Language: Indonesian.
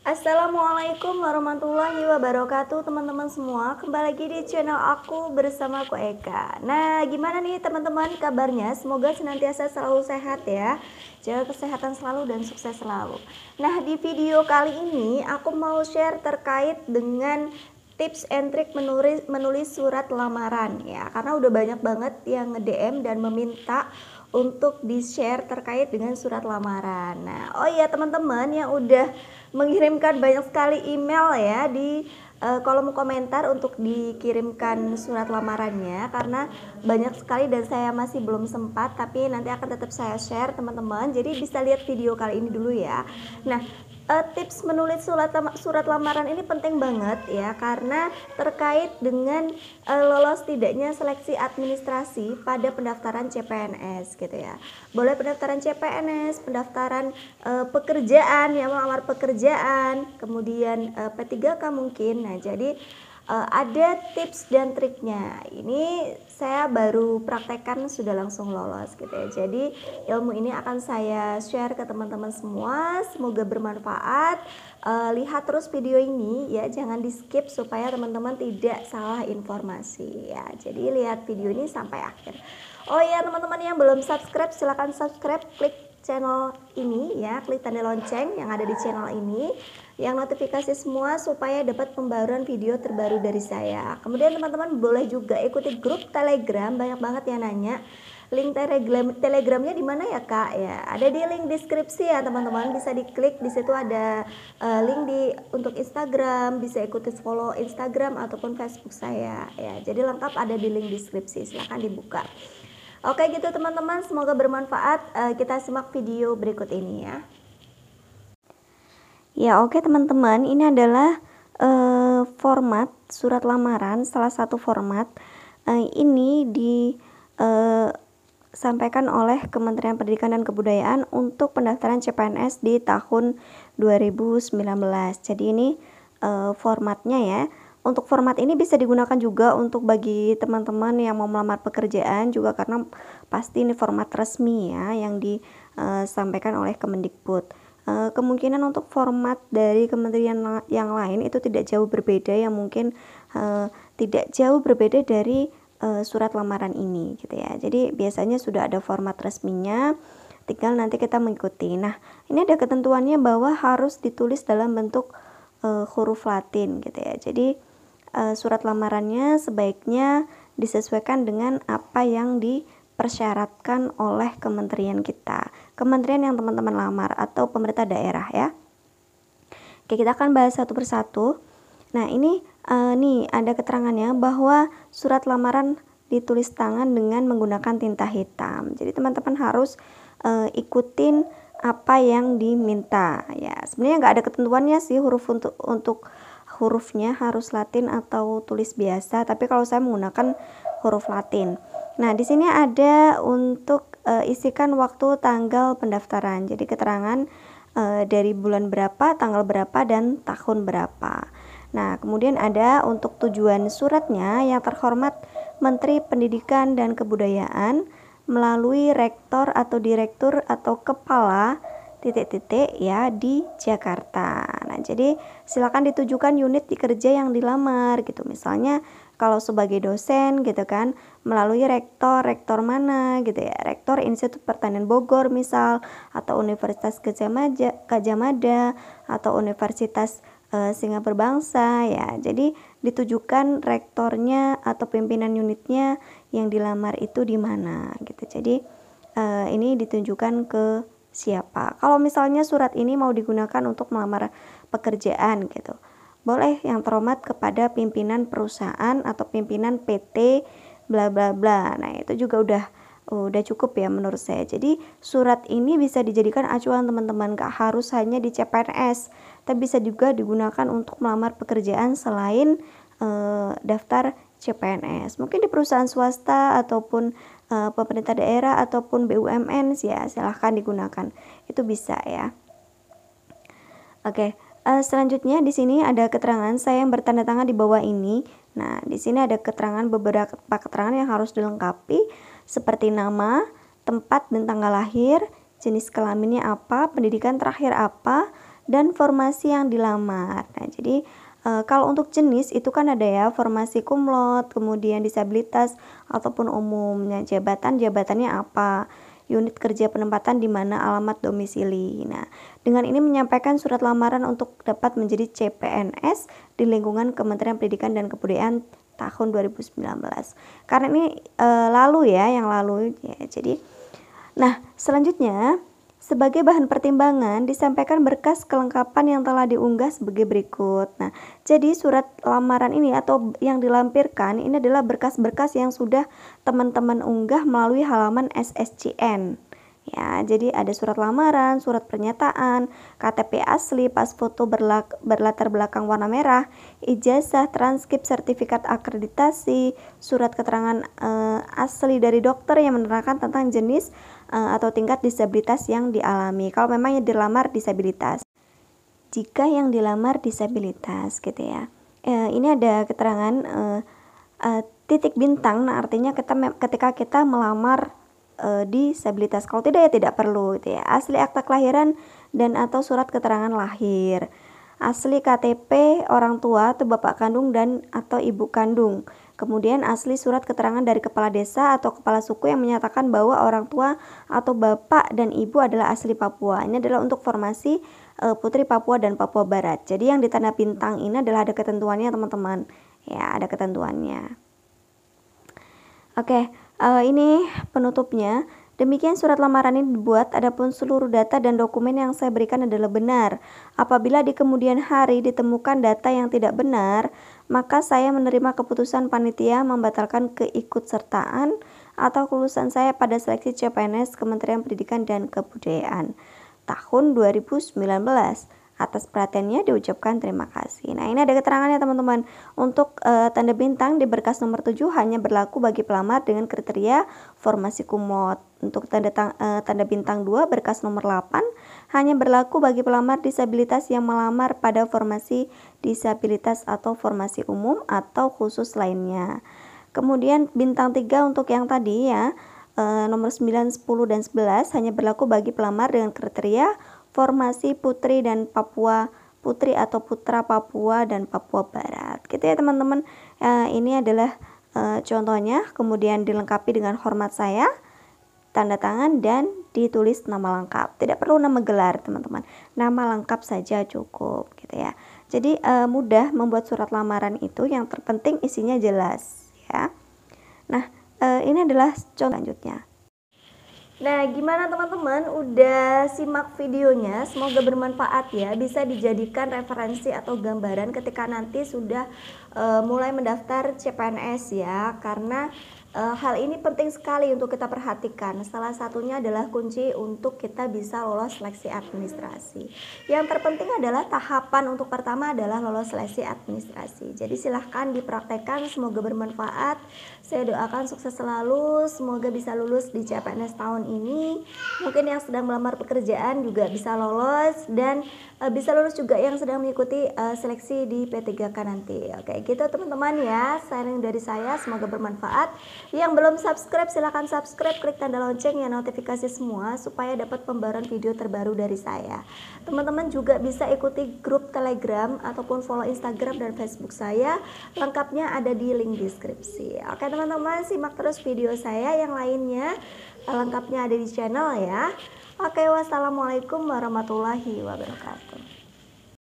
Assalamualaikum warahmatullahi wabarakatuh teman-teman semua. Kembali lagi di channel aku bersama Ko Eka. Nah, gimana nih teman-teman kabarnya? Semoga senantiasa selalu sehat ya. Jaga kesehatan selalu dan sukses selalu. Nah, di video kali ini aku mau share terkait dengan tips and trick menulis surat lamaran ya. Karena udah banyak banget yang nge-DM dan meminta untuk di-share terkait dengan surat lamaran. Nah, oh iya teman-teman yang udah mengirimkan banyak sekali email ya di kolom komentar untuk dikirimkan surat lamarannya, karena banyak sekali dan saya masih belum sempat, tapi nanti akan tetap saya share teman-teman. Jadi bisa lihat video kali ini dulu ya. Nah, tips menulis surat lamaran ini penting banget ya, karena terkait dengan lolos tidaknya seleksi administrasi pada pendaftaran CPNS gitu ya. Boleh pendaftaran CPNS, pendaftaran pekerjaan ya, melamar pekerjaan, kemudian P3K mungkin. Nah, jadi ada tips dan triknya. Ini saya baru praktekkan sudah langsung lolos gitu ya. Jadi ilmu ini akan saya share ke teman-teman semua. Semoga bermanfaat. Lihat terus video ini ya, jangan di skip supaya teman-teman tidak salah informasi ya. Jadi lihat video ini sampai akhir. Oh ya teman-teman yang belum subscribe, silahkan subscribe, klik channel ini ya, klik tanda lonceng yang ada di channel ini, yang notifikasi semua supaya dapat pembaruan video terbaru dari saya. Kemudian teman-teman boleh juga ikuti grup Telegram, banyak banget yang nanya link telegramnya di mana ya kak ya, ada di link deskripsi ya teman-teman, bisa diklik di situ, ada link untuk Instagram, bisa ikuti follow Instagram ataupun Facebook saya ya, jadi lengkap ada di link deskripsi, silahkan dibuka. Oke gitu teman-teman, semoga bermanfaat. Kita simak video berikut ini ya. Ya oke teman-teman, ini adalah format surat lamaran, salah satu format. Ini disampaikan oleh Kementerian Pendidikan dan Kebudayaan untuk pendaftaran CPNS di tahun 2019. Jadi ini formatnya ya. Untuk format ini bisa digunakan juga untuk bagi teman-teman yang mau melamar pekerjaan juga, karena pasti ini format resmi ya yang disampaikan oleh Kemendikbud. Kemungkinan untuk format dari kementerian yang lain itu tidak jauh berbeda, yang mungkin tidak jauh berbeda dari surat lamaran ini gitu ya. Jadi biasanya sudah ada format resminya, tinggal nanti kita mengikuti. Nah, ini ada ketentuannya bahwa harus ditulis dalam bentuk huruf Latin gitu ya. Jadi surat lamarannya sebaiknya disesuaikan dengan apa yang dipersyaratkan oleh kementerian kita, kementerian yang teman-teman lamar atau pemerintah daerah ya. Oke, kita akan bahas satu persatu. Nah, ini nih ada keterangannya bahwa surat lamaran ditulis tangan dengan menggunakan tinta hitam. Jadi teman-teman harus ikutin apa yang diminta ya. Sebenarnya nggak ada ketentuannya sih huruf untuk hurufnya harus Latin atau tulis biasa, tapi kalau saya menggunakan huruf Latin. Nah, di sini ada untuk isikan waktu tanggal pendaftaran. Jadi keterangan dari bulan berapa, tanggal berapa, dan tahun berapa. Nah, kemudian ada untuk tujuan suratnya, yang terhormat Menteri Pendidikan dan Kebudayaan melalui rektor atau direktur atau kepala titik-titik ya di Jakarta. Nah, jadi silakan ditujukan unit kerja yang dilamar gitu. Misalnya kalau sebagai dosen gitu kan, melalui rektor mana gitu ya. Rektor Institut Pertanian Bogor misal, atau Universitas Gadjah Mada atau Universitas Singapura Bangsa ya. Jadi ditujukan rektornya atau pimpinan unitnya yang dilamar itu di mana gitu. Jadi ini ditunjukkan ke siapa. Kalau misalnya surat ini mau digunakan untuk melamar pekerjaan gitu, boleh yang terhormat kepada pimpinan perusahaan atau pimpinan PT bla bla bla. Nah, itu juga udah cukup ya menurut saya. Jadi surat ini bisa dijadikan acuan teman-teman, gak harus hanya di CPNS, tapi bisa juga digunakan untuk melamar pekerjaan selain daftar CPNS. Mungkin di perusahaan swasta ataupun pemerintah daerah ataupun BUMN ya, silahkan digunakan. Itu bisa ya. Oke, selanjutnya di sini ada keterangan saya yang bertanda tangan di bawah ini. Nah, di sini ada beberapa keterangan yang harus dilengkapi seperti nama, tempat dan tanggal lahir, jenis kelaminnya apa, pendidikan terakhir apa, dan formasi yang dilamar. Nah, jadi kalau untuk jenis itu kan ada ya formasi cum laude, kemudian disabilitas ataupun umumnya, jabatannya apa, unit kerja penempatan di mana, alamat domisili. Nah, dengan ini menyampaikan surat lamaran untuk dapat menjadi CPNS di lingkungan Kementerian Pendidikan dan Kebudayaan tahun 2019. Karena ini yang lalu ya. Jadi, nah selanjutnya sebagai bahan pertimbangan disampaikan berkas kelengkapan yang telah diunggah sebagai berikut. Nah, jadi surat lamaran ini atau yang dilampirkan ini adalah berkas-berkas yang sudah teman-teman unggah melalui halaman SSCN. Ya, jadi ada surat lamaran, surat pernyataan, KTP asli, pas foto berlatar belakang warna merah, ijazah, transkrip, sertifikat akreditasi, surat keterangan asli dari dokter yang menerangkan tentang jenis atau tingkat disabilitas yang dialami. Kalau memang yang dilamar disabilitas. Jika yang dilamar disabilitas gitu ya. Ini ada keterangan titik bintang. Nah, artinya ketika kita melamar disabilitas. Kalau tidak ya tidak perlu gitu ya. Asli akta kelahiran dan atau surat keterangan lahir. Asli KTP orang tua atau bapak kandung dan atau ibu kandung. Kemudian asli surat keterangan dari kepala desa atau kepala suku yang menyatakan bahwa orang tua atau bapak dan ibu adalah asli Papua. Ini adalah untuk formasi Putri Papua dan Papua Barat. Jadi yang ditanda bintang ini adalah ada ketentuannya teman-teman. Ya, ada ketentuannya. Oke, ini penutupnya. Demikian surat lamaran ini dibuat, adapun seluruh data dan dokumen yang saya berikan adalah benar. Apabila di kemudian hari ditemukan data yang tidak benar, maka saya menerima keputusan panitia membatalkan keikutsertaan atau kelulusan saya pada seleksi CPNS Kementerian Pendidikan dan Kebudayaan tahun 2019. Atas perhatiannya diucapkan terima kasih. Nah, ini ada keterangannya teman-teman. Untuk tanda bintang di berkas nomor 7 hanya berlaku bagi pelamar dengan kriteria formasi cum laude. Untuk tanda bintang 2 berkas nomor 8 hanya berlaku bagi pelamar disabilitas yang melamar pada formasi disabilitas atau formasi umum atau khusus lainnya. Kemudian bintang 3 untuk yang tadi ya, nomor 9, 10, dan 11 hanya berlaku bagi pelamar dengan kriteria formasi Putri dan Papua, Putri atau Putra Papua dan Papua Barat. Gitu ya teman-teman. Ini adalah contohnya, kemudian dilengkapi dengan hormat saya, tanda tangan, dan ditulis nama lengkap. Tidak perlu nama gelar teman-teman, nama lengkap saja cukup gitu ya. Jadi mudah membuat surat lamaran itu, yang terpenting isinya jelas ya. Nah, ini adalah contoh selanjutnya. Nah, gimana teman-teman? Udah simak videonya? Semoga bermanfaat ya. Bisa dijadikan referensi atau gambaran ketika nanti sudah mulai mendaftar CPNS ya. Karena hal ini penting sekali untuk kita perhatikan. Salah satunya adalah kunci untuk kita bisa lolos seleksi administrasi. Yang terpenting adalah tahapan untuk pertama adalah lolos seleksi administrasi. Jadi silahkan dipraktekkan, semoga bermanfaat. Saya doakan sukses selalu, semoga bisa lulus di CPNS tahun ini. Mungkin yang sedang melamar pekerjaan juga bisa lolos, dan bisa lulus juga yang sedang mengikuti seleksi di P3K nanti. Oke, gitu teman-teman ya. Sharing dari saya, semoga bermanfaat. Yang belum subscribe silahkan subscribe, klik tanda lonceng ya, notifikasi semua supaya dapat pembaruan video terbaru dari saya. Teman-teman juga bisa ikuti grup Telegram ataupun follow Instagram dan Facebook saya. Lengkapnya ada di link deskripsi. Oke teman-teman, simak terus video saya yang lainnya. Lengkapnya ada di channel ya. Oke, wassalamualaikum warahmatullahi wabarakatuh.